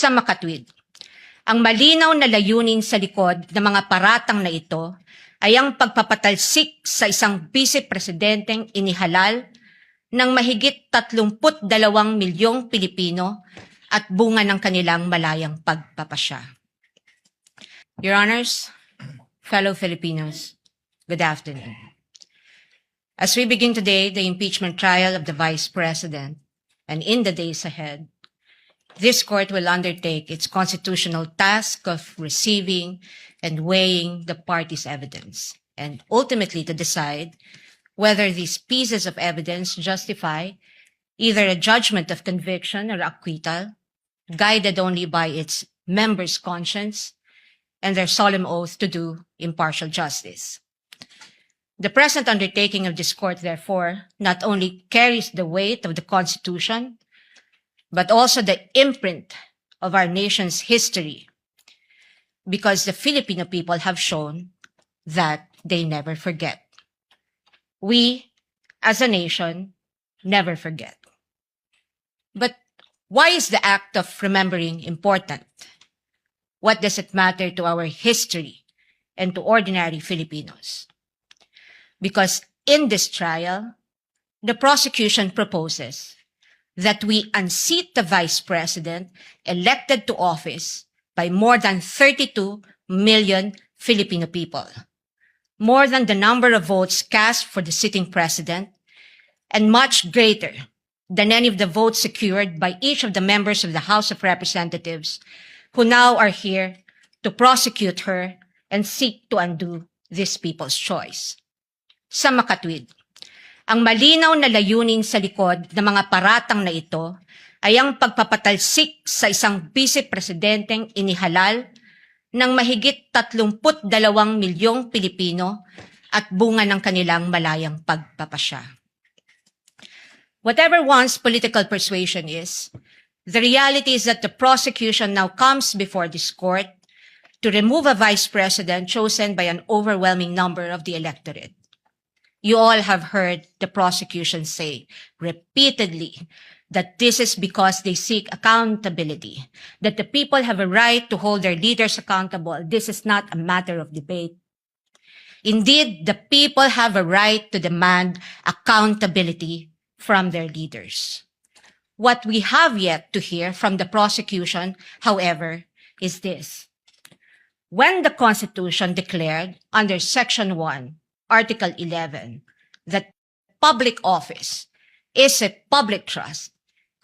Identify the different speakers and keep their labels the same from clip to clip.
Speaker 1: Sa makatwid, ang malinaw na layunin sa likod ng mga paratang na ito ay ang pagpapatalsik sa isang vice-presidenteng inihalal ng mahigit 32 milyong Pilipino at bunga ng kanilang malayang pagpapasya. Your Honors, fellow Filipinos, good afternoon. As we begin today the impeachment trial of the Vice President, and in the days ahead, this court will undertake its constitutional task of receiving and weighing the parties' evidence, and ultimately to decide whether these pieces of evidence justify either a judgment of conviction or acquittal, guided only by its members' conscience and their solemn oath to do impartial justice. The present undertaking of this court, therefore, not only carries the weight of the Constitution, but also the imprint of our nation's history, because the Filipino people have shown that they never forget. We, as a nation, never forget. But why is the act of remembering important? What does it matter to our history and to ordinary Filipinos? Because in this trial, the prosecution proposes that we unseat the Vice President elected to office by more than 32 million Filipino people, more than the number of votes cast for the sitting president, and much greater than any of the votes secured by each of the members of the House of Representatives who now are here to prosecute her and seek to undo this people's choice. Sa makatwid, ang malinaw na layunin sa likod ng mga paratang na ito ay ang pagpapatalsik sa isang vice-presidenteng inihalal ng mahigit 32 milyong Pilipino at bunga ng kanilang malayang pagpapasya. Whatever one's political persuasion is, the reality is that the prosecution now comes before this court to remove a vice president chosen by an overwhelming number of the electorate. You all have heard the prosecution say repeatedly that this is because they seek accountability, that the people have a right to hold their leaders accountable. This is not a matter of debate. Indeed, the people have a right to demand accountability from their leaders. What we have yet to hear from the prosecution, however, is this. When the Constitution declared under Section 1, Article 11, that public office is a public trust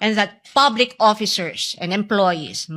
Speaker 1: and that public officers and employees